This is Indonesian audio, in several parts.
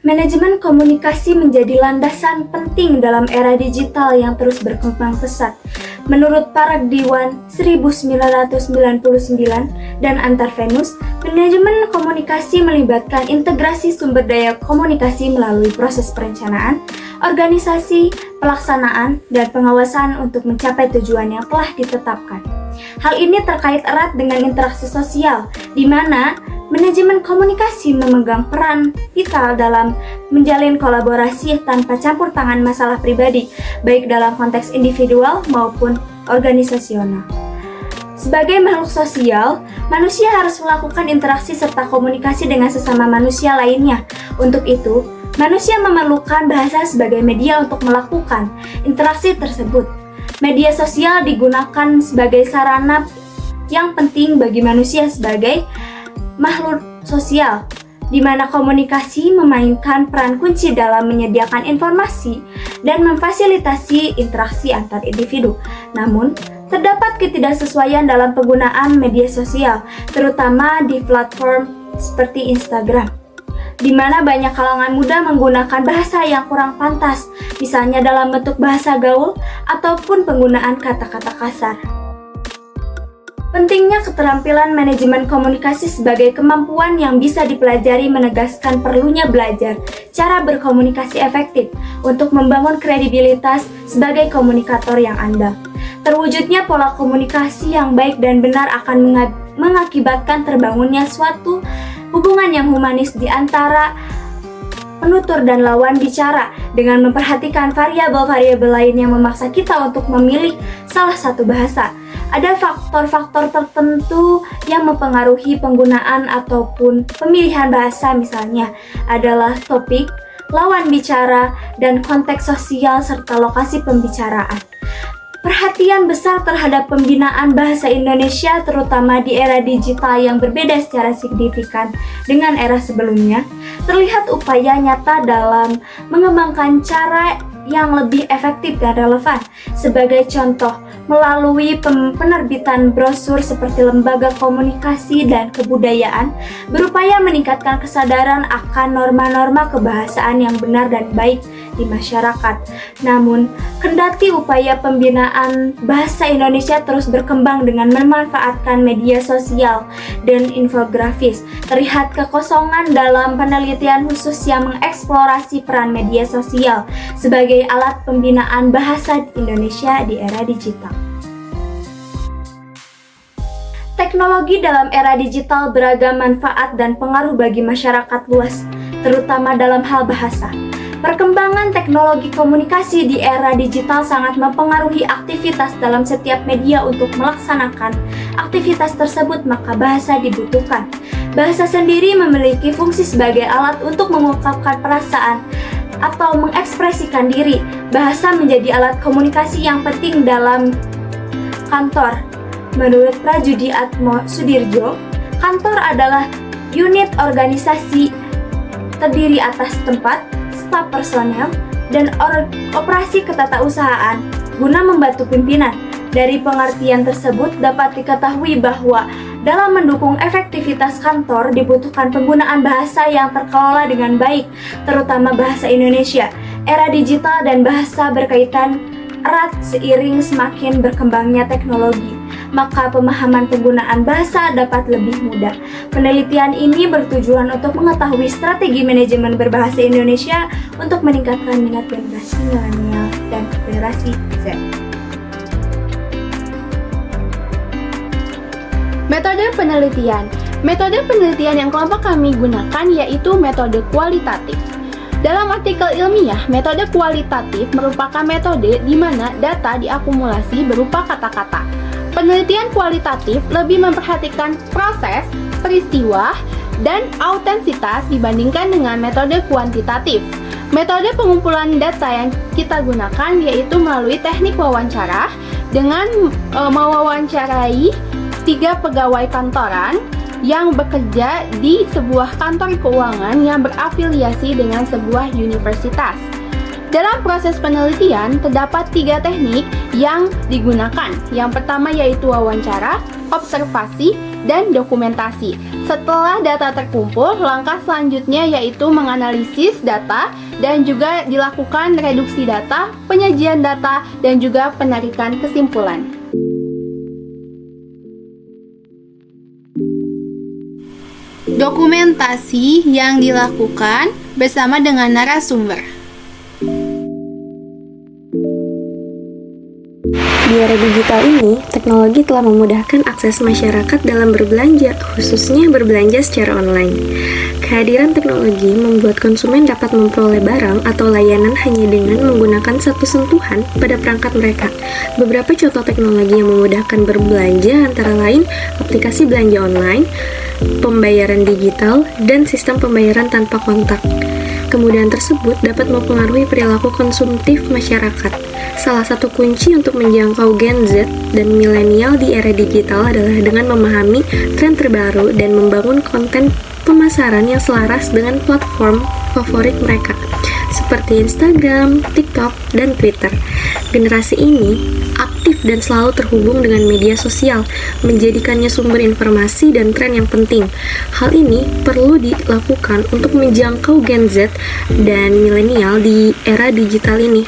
Manajemen komunikasi menjadi landasan penting dalam era digital yang terus berkembang pesat. Menurut Parag Diwan 1999 dan Antarvenus, manajemen komunikasi melibatkan integrasi sumber daya komunikasi melalui proses perencanaan, organisasi, pelaksanaan, dan pengawasan untuk mencapai tujuan yang telah ditetapkan. Hal ini terkait erat dengan interaksi sosial, di mana manajemen komunikasi memegang peran vital dalam menjalin kolaborasi tanpa campur tangan masalah pribadi, baik dalam konteks individual maupun organisasional. Sebagai makhluk sosial, manusia harus melakukan interaksi serta komunikasi dengan sesama manusia lainnya. Untuk itu, manusia memerlukan bahasa sebagai media untuk melakukan interaksi tersebut. Media sosial digunakan sebagai sarana yang penting bagi manusia sebagai makhluk sosial, di mana komunikasi memainkan peran kunci dalam menyediakan informasi dan memfasilitasi interaksi antar individu. Namun, terdapat ketidaksesuaian dalam penggunaan media sosial, terutama di platform seperti Instagram, di mana banyak kalangan muda menggunakan bahasa yang kurang pantas, misalnya dalam bentuk bahasa gaul ataupun penggunaan kata-kata kasar. Pentingnya keterampilan manajemen komunikasi sebagai kemampuan yang bisa dipelajari menegaskan perlunya belajar cara berkomunikasi efektif untuk membangun kredibilitas sebagai komunikator yang andal. Terwujudnya pola komunikasi yang baik dan benar akan mengakibatkan terbangunnya suatu hubungan yang humanis di antara penutur dan lawan bicara dengan memperhatikan variabel-variabel lain yang memaksa kita untuk memilih salah satu bahasa. Ada faktor-faktor tertentu yang mempengaruhi penggunaan ataupun pemilihan bahasa, misalnya adalah topik, lawan bicara, dan konteks sosial serta lokasi pembicaraan. Perhatian besar terhadap pembinaan bahasa Indonesia terutama di era digital yang berbeda secara signifikan dengan era sebelumnya, terlihat upaya nyata dalam mengembangkan cara yang lebih efektif dan relevan. Sebagai contoh, melalui penerbitan brosur seperti Lembaga Komunikasi dan Kebudayaan berupaya meningkatkan kesadaran akan norma-norma kebahasaan yang benar dan baik di masyarakat. Namun, kendati upaya pembinaan bahasa Indonesia terus berkembang dengan memanfaatkan media sosial dan infografis, terlihat kekosongan dalam penelitian khusus yang mengeksplorasi peran media sosial sebagai alat pembinaan bahasa Indonesia di era digital. Teknologi dalam era digital beragam manfaat dan pengaruh bagi masyarakat luas, terutama dalam hal bahasa. Perkembangan teknologi komunikasi di era digital sangat mempengaruhi aktivitas dalam setiap media. Untuk melaksanakan aktivitas tersebut, maka bahasa dibutuhkan. Bahasa sendiri memiliki fungsi sebagai alat untuk mengungkapkan perasaan atau mengekspresikan diri. Bahasa menjadi alat komunikasi yang penting dalam kantor. Menurut Prajudi Atmo Sudirjo, kantor adalah unit organisasi terdiri atas tempat, staf personel, dan operasi ketatausahaan guna membantu pimpinan. Dari pengertian tersebut dapat diketahui bahwa dalam mendukung efektivitas kantor dibutuhkan penggunaan bahasa yang terkelola dengan baik, terutama bahasa Indonesia. Era digital dan bahasa berkaitan erat seiring semakin berkembangnya teknologi, maka pemahaman penggunaan bahasa dapat lebih mudah. Penelitian ini bertujuan untuk mengetahui strategi manajemen berbahasa Indonesia untuk meningkatkan minat generasi milenial dan generasi Z. Metode penelitian. Metode penelitian yang kelompok kami gunakan yaitu metode kualitatif. Dalam artikel ilmiah, metode kualitatif merupakan metode di mana data diakumulasi berupa kata-kata. Penelitian kualitatif lebih memperhatikan proses, peristiwa, dan autentisitas dibandingkan dengan metode kuantitatif. Metode pengumpulan data yang kita gunakan yaitu melalui teknik wawancara dengan mewawancarai 3 pegawai kantoran yang bekerja di sebuah kantor keuangan yang berafiliasi dengan sebuah universitas. Dalam proses penelitian, terdapat 3 teknik yang digunakan. Yang pertama yaitu wawancara, observasi, dan dokumentasi. Setelah data terkumpul, langkah selanjutnya yaitu menganalisis data dan juga dilakukan reduksi data, penyajian data, dan juga penarikan kesimpulan. Dokumentasi yang dilakukan bersama dengan narasumber. Di era digital ini, teknologi telah memudahkan akses masyarakat dalam berbelanja, khususnya berbelanja secara online. Kehadiran teknologi membuat konsumen dapat memperoleh barang atau layanan hanya dengan menggunakan satu sentuhan pada perangkat mereka. Beberapa contoh teknologi yang memudahkan berbelanja antara lain aplikasi belanja online, pembayaran digital, dan sistem pembayaran tanpa kontak. Kemudahan tersebut dapat mempengaruhi perilaku konsumtif masyarakat. Salah satu kunci untuk menjangkau Gen Z dan milenial di era digital adalah dengan memahami tren terbaru dan membangun konten pemasaran yang selaras dengan platform favorit mereka, seperti Instagram, TikTok, dan Twitter. Generasi ini aktif dan selalu terhubung dengan media sosial, menjadikannya sumber informasi dan tren yang penting. Hal ini perlu dilakukan untuk menjangkau Gen Z dan milenial di era digital ini.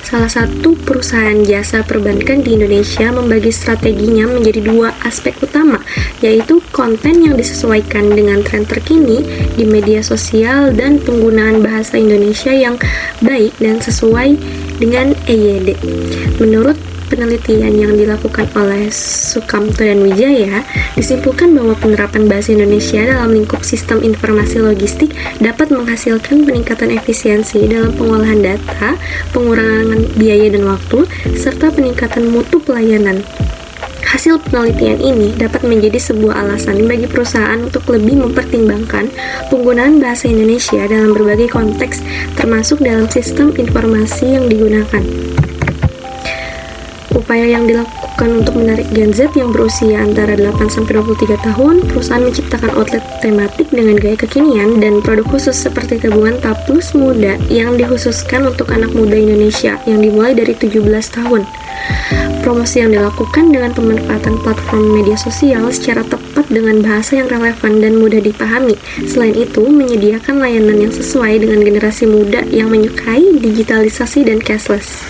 Salah satu perusahaan jasa perbankan di Indonesia membagi strateginya menjadi dua aspek utama, yaitu konten yang disesuaikan dengan tren terkini di media sosial dan penggunaan bahasa Indonesia yang baik dan sesuai dengan EYD. Menurut penelitian yang dilakukan oleh Sukamto dan Wijaya, disimpulkan bahwa penerapan bahasa Indonesia dalam lingkup sistem informasi logistik dapat menghasilkan peningkatan efisiensi dalam pengolahan data, pengurangan biaya dan waktu, serta peningkatan mutu pelayanan. Hasil penelitian ini dapat menjadi sebuah alasan bagi perusahaan untuk lebih mempertimbangkan penggunaan bahasa Indonesia dalam berbagai konteks, termasuk dalam sistem informasi yang digunakan. Upaya yang dilakukan untuk menarik Gen Z yang berusia antara 8-23 tahun, perusahaan menciptakan outlet tematik dengan gaya kekinian dan produk khusus seperti tabungan Taplus Muda yang dikhususkan untuk anak muda Indonesia yang dimulai dari 17 tahun. Promosi yang dilakukan dengan pemanfaatan platform media sosial secara tepat dengan bahasa yang relevan dan mudah dipahami. Selain itu, menyediakan layanan yang sesuai dengan generasi muda yang menyukai digitalisasi dan cashless.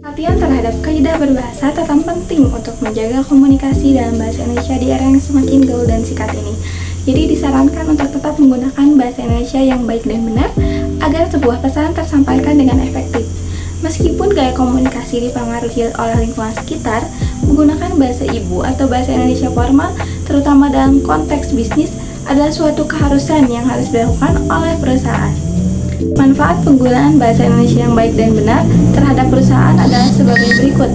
Latihan terhadap kaidah berbahasa tetap penting untuk menjaga komunikasi dalam bahasa Indonesia di era yang semakin gaul dan singkat ini. Jadi disarankan untuk tetap menggunakan bahasa Indonesia yang baik dan benar agar sebuah pesan tersampaikan dengan efektif. Meskipun gaya komunikasi dipengaruhi oleh lingkungan sekitar, menggunakan bahasa ibu atau bahasa Indonesia formal, terutama dalam konteks bisnis, adalah suatu keharusan yang harus dilakukan oleh perusahaan. Manfaat penggunaan bahasa Indonesia yang baik dan benar terhadap perusahaan adalah sebagai berikut.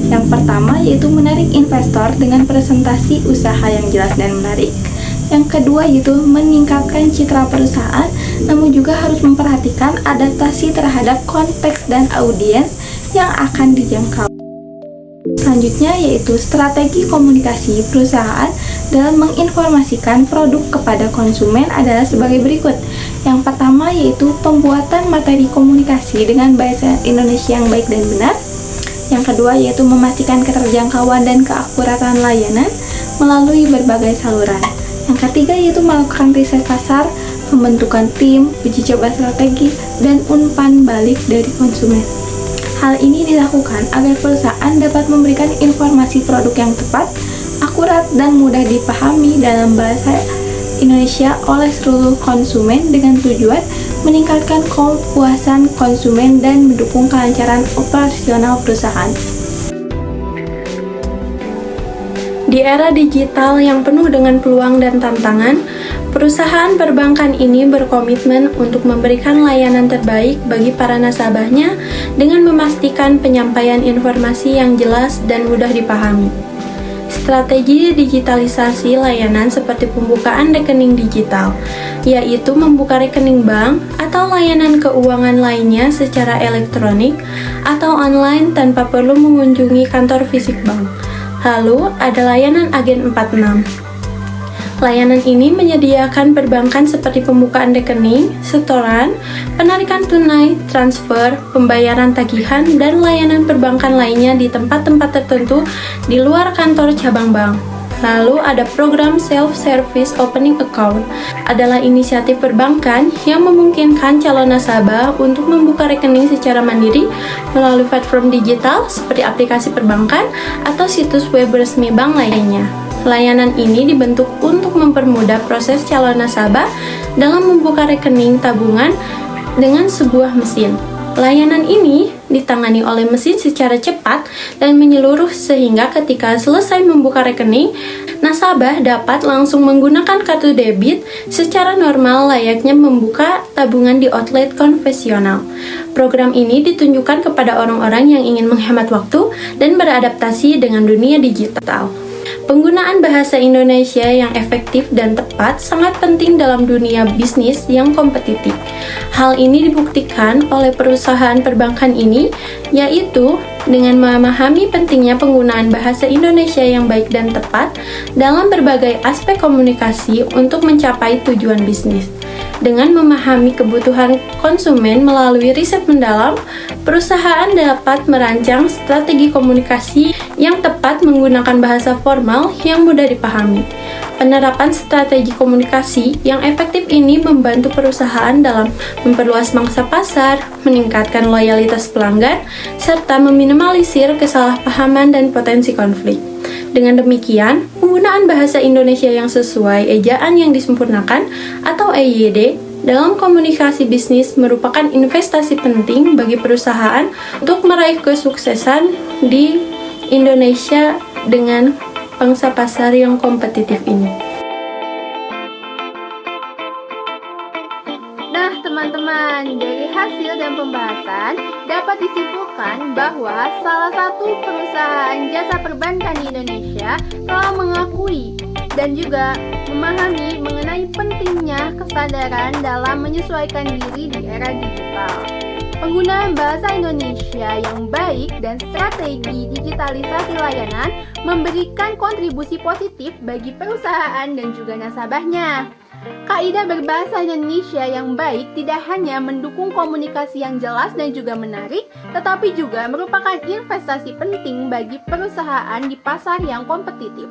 Yang pertama yaitu menarik investor dengan presentasi usaha yang jelas dan menarik. Yang kedua yaitu meningkatkan citra perusahaan, namun juga harus memperhatikan adaptasi terhadap konteks dan audiens yang akan dijangkau. Selanjutnya yaitu strategi komunikasi perusahaan dalam menginformasikan produk kepada konsumen adalah sebagai berikut. Yang pertama yaitu pembuatan materi komunikasi dengan bahasa Indonesia yang baik dan benar. Yang kedua yaitu memastikan keterjangkauan dan keakuratan layanan melalui berbagai saluran. Yang ketiga yaitu melakukan riset pasar, pembentukan tim, uji coba strategi, dan umpan balik dari konsumen. Hal ini dilakukan agar perusahaan dapat memberikan informasi produk yang tepat, akurat, dan mudah dipahami dalam bahasa Indonesia oleh seluruh konsumen dengan tujuan meningkatkan kepuasan konsumen dan mendukung kelancaran operasional perusahaan. Di era digital yang penuh dengan peluang dan tantangan, perusahaan perbankan ini berkomitmen untuk memberikan layanan terbaik bagi para nasabahnya dengan memastikan penyampaian informasi yang jelas dan mudah dipahami. Strategi digitalisasi layanan seperti pembukaan rekening digital, yaitu membuka rekening bank atau layanan keuangan lainnya secara elektronik atau online tanpa perlu mengunjungi kantor fisik bank. Lalu, ada layanan agen 46. Layanan ini menyediakan perbankan seperti pembukaan rekening, setoran, penarikan tunai, transfer, pembayaran tagihan, dan layanan perbankan lainnya di tempat-tempat tertentu di luar kantor cabang bank. Lalu ada program Self-Service Opening Account, adalah inisiatif perbankan yang memungkinkan calon nasabah untuk membuka rekening secara mandiri melalui platform digital seperti aplikasi perbankan atau situs web resmi bank lainnya. Layanan ini dibentuk untuk mempermudah proses calon nasabah dalam membuka rekening tabungan dengan sebuah mesin. Layanan ini ditangani oleh mesin secara cepat dan menyeluruh sehingga ketika selesai membuka rekening, nasabah dapat langsung menggunakan kartu debit secara normal layaknya membuka tabungan di outlet konvensional. Program ini ditunjukkan kepada orang-orang yang ingin menghemat waktu dan beradaptasi dengan dunia digital. Penggunaan bahasa Indonesia yang efektif dan tepat sangat penting dalam dunia bisnis yang kompetitif. Hal ini dibuktikan oleh perusahaan perbankan ini, yaitu dengan memahami pentingnya penggunaan bahasa Indonesia yang baik dan tepat dalam berbagai aspek komunikasi untuk mencapai tujuan bisnis. Dengan memahami kebutuhan konsumen melalui riset mendalam, perusahaan dapat merancang strategi komunikasi yang tepat menggunakan bahasa formal yang mudah dipahami. Penerapan strategi komunikasi yang efektif ini membantu perusahaan dalam memperluas mangsa pasar, meningkatkan loyalitas pelanggan, serta meminimalisir kesalahpahaman dan potensi konflik. Dengan demikian, penggunaan bahasa Indonesia yang sesuai ejaan yang disempurnakan atau EYD dalam komunikasi bisnis merupakan investasi penting bagi perusahaan untuk meraih kesuksesan di Indonesia dengan pangsa pasar yang kompetitif ini. Nah, teman-teman, dari hasil dan pembahasan dapat disimpulkan bahwa salah satu perusahaan jasa perbankan di Indonesia telah mengakui dan juga memahami mengenai pentingnya kesadaran dalam menyesuaikan diri di era digital. Penggunaan bahasa Indonesia yang baik dan strategi digitalisasi layanan memberikan kontribusi positif bagi perusahaan dan juga nasabahnya. Kaidah berbahasa Indonesia yang baik tidak hanya mendukung komunikasi yang jelas dan juga menarik, tetapi juga merupakan investasi penting bagi perusahaan di pasar yang kompetitif.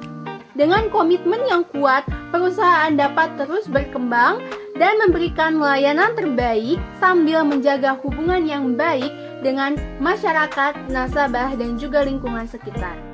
Dengan komitmen yang kuat, perusahaan dapat terus berkembang dan memberikan layanan terbaik sambil menjaga hubungan yang baik dengan masyarakat, nasabah, dan juga lingkungan sekitar.